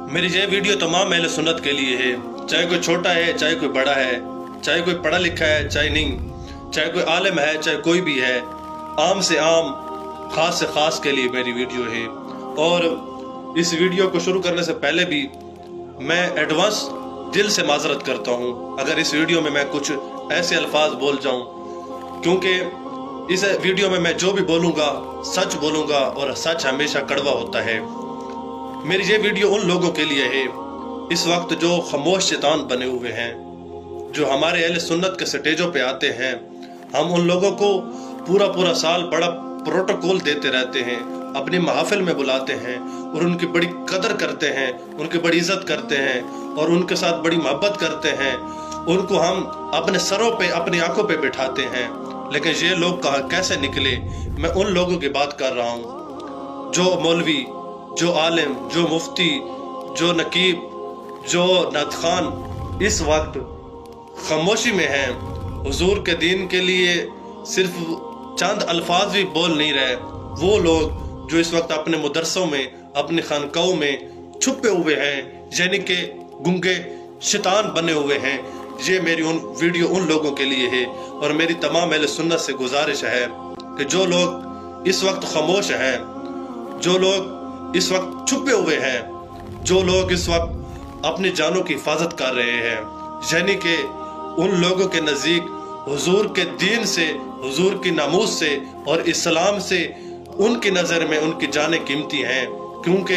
मेरी ये वीडियो तमाम अहले सुन्नत के लिए है, चाहे कोई छोटा है, चाहे कोई बड़ा है, चाहे कोई पढ़ा लिखा है, चाहे नहीं, चाहे कोई आलिम है, चाहे कोई भी है, आम से आम, खास से खास के लिए मेरी वीडियो है। और इस वीडियो को शुरू करने से पहले भी मैं एडवांस दिल से माजरत करता हूँ अगर इस वीडियो में मैं कुछ ऐसे अल्फाज बोल जाऊँ, क्योंकि इस वीडियो में मैं जो भी बोलूँगा सच बोलूँगा और सच हमेशा कड़वा होता है। मेरी ये वीडियो उन लोगों के लिए है इस वक्त जो खामोश शैतान बने हुए हैं, जो हमारे अहले सुन्नत के स्टेजों पे आते हैं। हम उन लोगों को पूरा साल बड़ा प्रोटोकॉल देते रहते हैं, अपनी महफिल में बुलाते हैं और उनकी बड़ी कदर करते हैं, उनकी बड़ी इज्जत करते हैं और उनके साथ बड़ी मोहब्बत करते हैं। उनको हम अपने सरों पे, अपनी आंखों पे बिठाते हैं। लेकिन ये लोग कहाँ कैसे निकले, मैं उन लोगों की बात कर रहा हूँ जो मौलवी, जो आलिम, जो मुफ्ती, जो नकीब, जो नात-खान इस वक्त खामोशी में हैं। हुजूर के दीन के लिए सिर्फ चंद अल्फाज भी बोल नहीं रहे। वो लोग जो इस वक्त अपने मदरसों में, अपने खानकाओं में छुपे हुए हैं, यानी कि गुंगे शैतान बने हुए हैं। ये मेरी वीडियो उन लोगों के लिए है और मेरी तमाम अहले सुन्नत से गुजारिश है कि जो लोग इस वक्त खामोश हैं, जो लोग इस वक्त छुपे हुए हैं, जो लोग इस वक्त अपनी जानों की हिफाजत कर रहे हैं, यानी कि उन लोगों के नज़दीक हुजूर के दीन से, हुजूर की नामूस से और इस्लाम से उनकी नज़र में उनकी जानें कीमती हैं। क्योंकि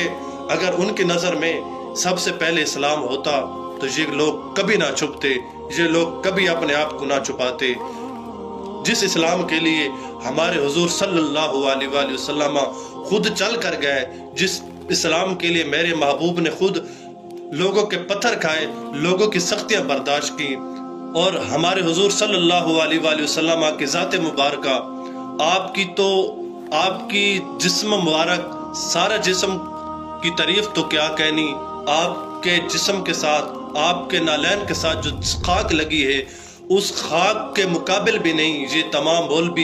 अगर उनकी नज़र में सबसे पहले इस्लाम होता तो ये लोग कभी ना छुपते, ये लोग कभी अपने आप को ना छुपाते। जिस इस्लाम के लिए हमारे हुजूर सल्लल्लाहु अलैहि वसल्लम खुद चल कर गए, जिस इस्लाम के लिए मेरे महबूब ने खुद लोगों के पत्थर खाए, लोगों की सख्तियां बर्दाश्त की, और हमारे हुजूर सल्लल्लाहु अलैहि वसल्लम की ज़ात मुबारका, आपकी जिस्म मुबारक, सारा जिस्म की तारीफ तो क्या कहनी, आपके जिस्म के साथ, आपके नालैन के साथ जो खाक लगी है, उस खाक के मुकाबिल भी नहीं ये तमाम मौलवी,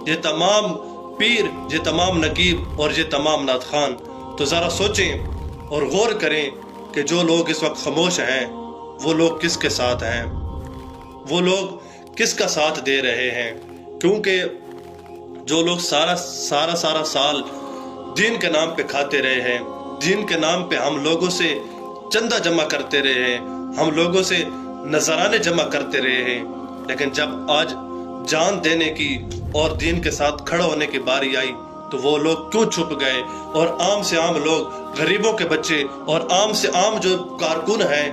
ये तमाम पीर, ये तमाम नकीब और ये तमाम नात-खान। तो ज़रा सोचें और गौर करें कि जो लोग इस वक्त खामोश हैं वो लोग किसके साथ हैं, वो लोग किसका साथ दे रहे हैं। क्योंकि जो लोग सारा साल दीन के नाम पे खाते रहे हैं, दीन के नाम पे हम लोगों से चंदा जमा करते रहे हैं, हम लोगों से नजराने जमा करते रहे हैं, लेकिन जब आज जान देने की और दीन के साथ खड़ा होने की बारी आई तो वो लोग क्यों छुप गए। और आम से आम लोग, गरीबों के बच्चे और आम से आम जो कारकुन हैं,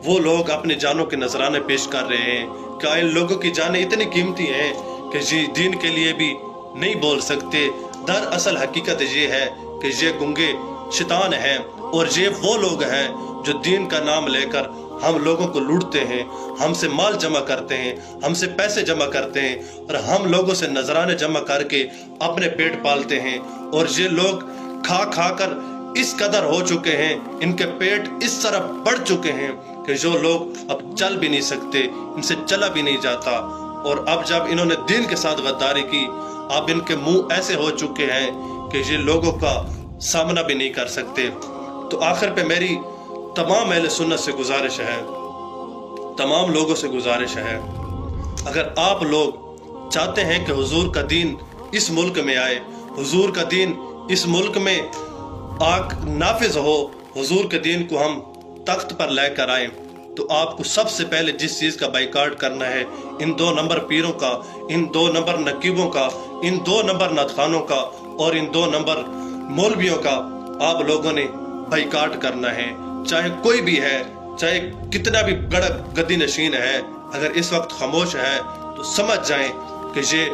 वो लोग अपनी जानों के नजराने पेश कर रहे हैं। क्या इन लोगों की जानें इतनी कीमती हैं कि ये दीन के लिए भी नहीं बोल सकते। दरअसल हकीकत ये है कि ये गुंगे शैतान हैं और ये वो लोग हैं जो दीन का नाम लेकर हम लोगों को लूटते हैं, हमसे माल जमा करते हैं, हमसे पैसे जमा करते हैं और हम लोगों से नजराने जमा करके अपने पेट पालते हैं। और ये लोग खा कर इस कदर हो चुके हैं, इनके पेट इस तरह बढ़ चुके हैं कि जो लोग अब चल भी नहीं सकते, इनसे चला भी नहीं जाता। और अब जब इन्होंने दीन के साथ गद्दारी की, अब इनके मुंह ऐसे हो चुके हैं कि ये लोगों का सामना भी नहीं कर सकते। तो आखिर पे मेरी तमाम अहले सुन्नत से गुजारिश है, तमाम लोगों से गुजारिश है, अगर आप लोग चाहते हैं कि हुजूर का दीन इस मुल्क में आए, हुजूर का दीन इस मुल्क में नाफिज हो, हुजूर के दीन को हम तख्त पर लेकर आए, तो आपको सबसे पहले जिस चीज़ का बाइकाट करना है, इन 2 नंबर पीरों का, इन 2 नंबर नकीबों का, इन 2 नंबर नात-खानों का और इन 2 नंबर मौलवियों का आप लोगों ने बाइकाट करना है। चाहे कोई भी है, चाहे कितना भी बड़ा गद्दी नशीन है, अगर इस वक्त खामोश है तो समझ जाएं कि ये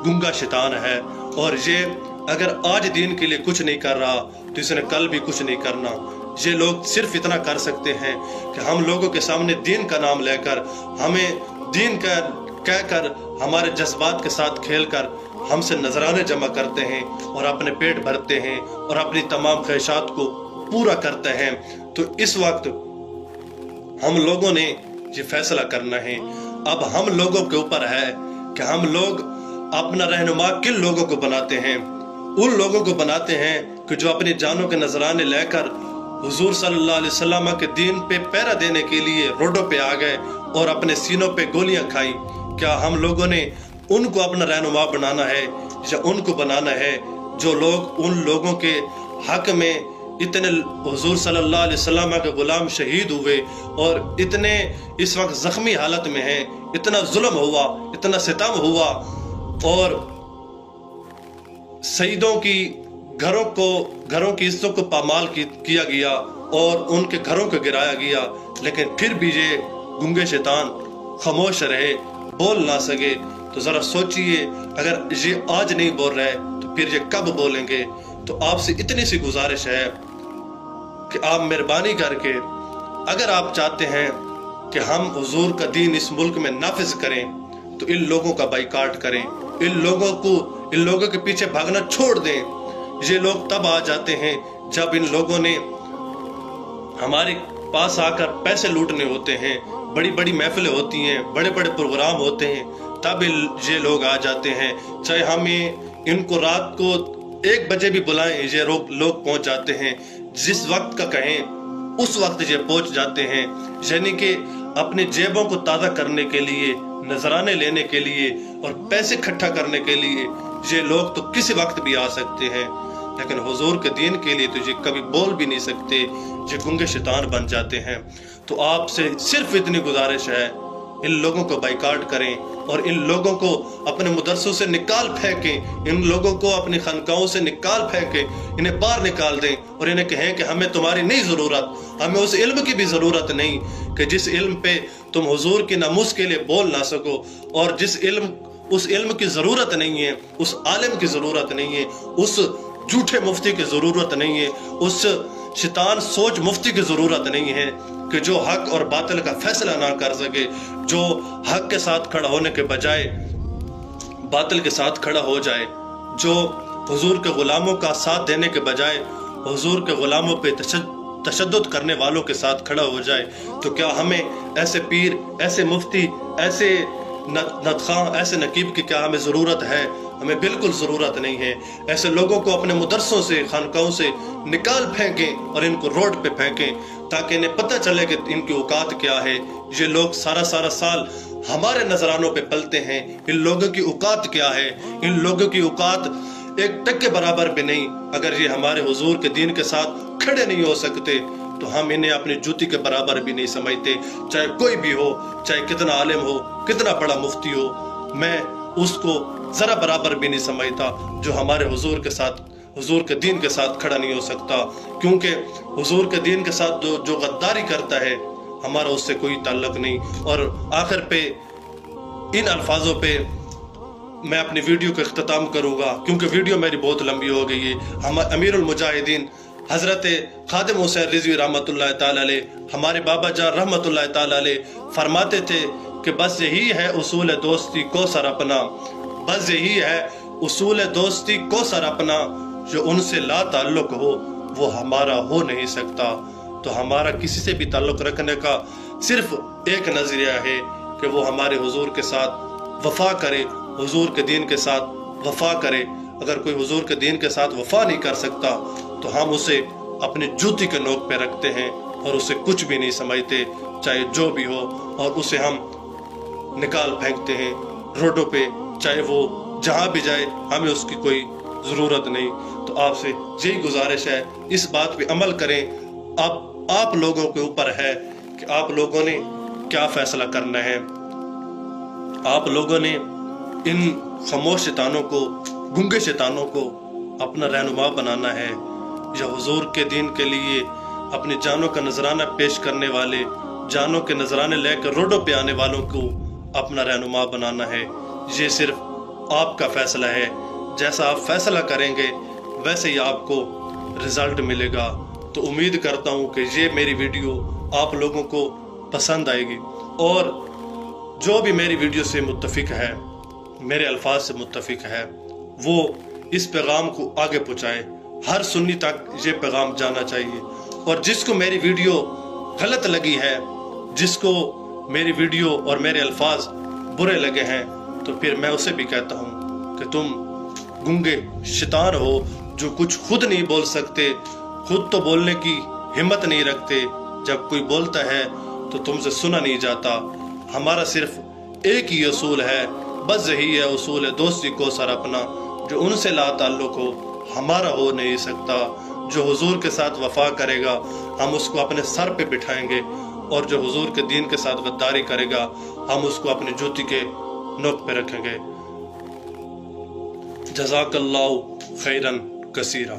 गुंगा शैतान है। और ये अगर आज दीन के लिए कुछ नहीं कर रहा तो इसने कल भी कुछ नहीं करना। ये लोग सिर्फ इतना कर सकते हैं कि हम लोगों के सामने दीन का नाम लेकर, हमें दीन का कहकर, हमारे जज्बात के साथ खेलकर हमसे नजराने जमा करते हैं और अपने पेट भरते हैं और अपनी तमाम ख्वाहिशात को पूरा करते हैं। तो इस वक्त हम लोगों ने ये फैसला करना है, अब हम लोगों के ऊपर है कि हम लोग अपना रहनुमा किन लोगों को बनाते हैं। उन लोगों को बनाते हैं कि जो अपनी जानों के नजराने लेकर हुजूर सल्लल्लाहु अलैहि वसल्लम के दीन पे पहरा देने के लिए रोडों पे आ गए और अपने सीनों पे गोलियां खाई। क्या हम लोगों ने उनको अपना रहनुमा बनाना है या उनको बनाना है जो लोग उन लोगों के हक में इतने हुजूर सल्लल्लाहु अलैहि वसल्लम के गुलाम शहीद हुए और इतने इस वक्त जख्मी हालत में हैं, इतना जुल्म हुआ, इतना सितम हुआ और शहीदों की घरों की इज्जतों को पामाल किया गया और उनके घरों को गिराया गया, लेकिन फिर भी ये गुंगे शैतान खामोश रहे, बोल ना सके। तो जरा सोचिए, अगर ये आज नहीं बोल रहे तो फिर ये कब बोलेंगे। तो आपसे इतनी सी गुजारिश है कि आप मेहरबानी करके, अगर आप चाहते हैं कि हम हुजूर का दीन इस मुल्क में नाफिज करें, तो इन लोगों का बाइकाट करें, इन लोगों के पीछे भागना छोड़ दें। ये लोग तब आ जाते हैं जब इन लोगों ने हमारे पास आकर पैसे लूटने होते हैं, बड़ी बड़ी महफिलें होती हैं, बड़े बड़े प्रोग्राम होते हैं, तब ये लोग आ जाते हैं। चाहे हमें इनको रात को 1 बजे भी बुलाएं, ये लोग पहुंच जाते हैं। जिस वक्त का कहें उस वक्त ये पहुंच जाते हैं, यानी कि अपनी जेबों को ताज़ा करने के लिए, नजराने लेने के लिए और पैसे इकट्ठा करने के लिए ये लोग तो किसी वक्त भी आ सकते हैं, लेकिन हुजूर के दीन के लिए तो ये कभी बोल भी नहीं सकते, ये गुंगे शैतान बन जाते हैं। तो आपसे सिर्फ इतनी गुजारिश है, इन लोगों को बाइकाट करें और इन लोगों को अपने मदरसों से निकाल फेंकें, इन लोगों को अपनी खनकाहों से निकाल फेंकें, इन्हें बाहर निकाल दें और इन्हें कहें कि हमें तुम्हारी नहीं ज़रूरत, हमें उस इल्म की भी ज़रूरत नहीं कि जिस इल्म पे तुम हुजूर की नमूस के लिए बोल ना सको, और उस इल्म की ज़रूरत नहीं है, उस आलिम की ज़रूरत नहीं है, उस झूठे मुफ्ती की ज़रूरत नहीं है, उस शैतान सोच मुफ्ती की ज़रूरत नहीं है कि जो हक और बातिल का फैसला ना कर सके, जो हक के साथ खड़ा होने के बजाय बातिल के साथ खड़ा हो जाए, जो हुजूर के गुलामों का साथ देने के बजाय हुजूर के गुलामों पे तशद्दुद करने वालों के साथ खड़ा हो जाए। तो क्या हमें ऐसे पीर, ऐसे मुफ्ती, ऐसे नदखां, ऐसे नकीब की क्या हमें ज़रूरत है? हमें बिल्कुल ज़रूरत नहीं है। ऐसे लोगों को अपने मदरसों से, खानकाहों से निकाल फेंकें और इनको रोड पे फेंकें, ताकि इन्हें पता चले कि इनकी औकात क्या है। ये लोग सारा साल हमारे नजरानों पे पलते हैं, इन लोगों की औकात क्या है? इन लोगों की औकात 1 टक बराबर भी नहीं। अगर ये हमारे हुजूर के दीन के साथ खड़े नहीं हो सकते तो हम इन्हें अपनी जूती के बराबर भी नहीं समझते। चाहे कोई भी हो, चाहे कितना आलिम हो, कितना बड़ा मुफ्ती हो, मैं उसको जरा बराबर भी नहीं समझता जो हमारे हुजूर के साथ, हुजूर के दीन के साथ खड़ा नहीं हो सकता। क्योंकि हुजूर के दीन के साथ जो गद्दारी करता है, हमारा उससे कोई ताल्लुक नहीं। और आखिर पे इन अल्फाजों पे मैं अपनी वीडियो का इख्तिताम करूँगा, क्योंकि वीडियो मेरी बहुत लंबी हो गई है। हम अमीरुल मुजाहिदीन हज़रत खादिम हुसैन रिज़वी रहमतुल्लाह ताला अलैह, हमारे बाबा जान रहमतुल्लाह ताला अलैह फरमाते थे कि बस यही है उसूल दोस्ती को सर अपना, बस यही है उसूल दोस्ती को सर अपना, जो उनसे ला ताल्लुक हो वो हमारा हो नहीं सकता। तो हमारा किसी से भी ताल्लुक रखने का सिर्फ एक नजरिया है कि वो हमारे हुजूर के साथ वफा करे, हुजूर के दीन के साथ वफा करे। अगर कोई हुजूर के दीन के साथ वफा नहीं कर सकता तो हम उसे अपनी जूती के नोक पे रखते हैं और उसे कुछ भी नहीं समझते, चाहे जो भी हो, और उसे हम निकाल फेंकते हैं रोडों पे, चाहे वो जहाँ भी जाए, हमें उसकी कोई ज़रूरत नहीं। तो आपसे यही गुजारिश है, इस बात पे अमल करें। अब आप लोगों के ऊपर है कि आप लोगों ने क्या फैसला करना है। आप लोगों ने इन खामोश शैतानों को, गुंगे शैतानों को अपना रहनुमा बनाना है, या हुजूर के दीन के लिए अपनी जानों का नजराना पेश करने वाले, जानों के नजराने लेकर रोडों पे आने वालों को अपना रहनुमा बनाना है। ये सिर्फ आपका फैसला है। जैसा आप फैसला करेंगे वैसे ही आपको रिजल्ट मिलेगा। तो उम्मीद करता हूँ कि ये मेरी वीडियो आप लोगों को पसंद आएगी, और जो भी मेरी वीडियो से मुत्तफिक है, मेरे अल्फाज से मुत्तफिक है, वो इस पैगाम को आगे पहुँचाए। हर सुन्नी तक ये पैगाम जाना चाहिए। और जिसको मेरी वीडियो गलत लगी है, जिसको मेरी वीडियो और मेरे अल्फाज बुरे लगे हैं, तो फिर मैं उसे भी कहता हूँ कि तुम गुंगे शैतान हो, जो कुछ खुद नहीं बोल सकते, खुद तो बोलने की हिम्मत नहीं रखते, जब कोई बोलता है तो तुमसे सुना नहीं जाता। हमारा सिर्फ एक ही असूल है, बस यही है उसूल है दोस्ती को सर अपना, जो उनसे ला ताल्लुक हो हमारा हो नहीं सकता। जो हुजूर के साथ वफा करेगा हम उसको अपने सर पे बिठाएंगे, और जो हुजूर के दीन के साथ गद्दारी करेगा हम उसको अपनी जूती के नोक पे रखेंगे। जज़ाकल्लाहु खैरन कसीरा।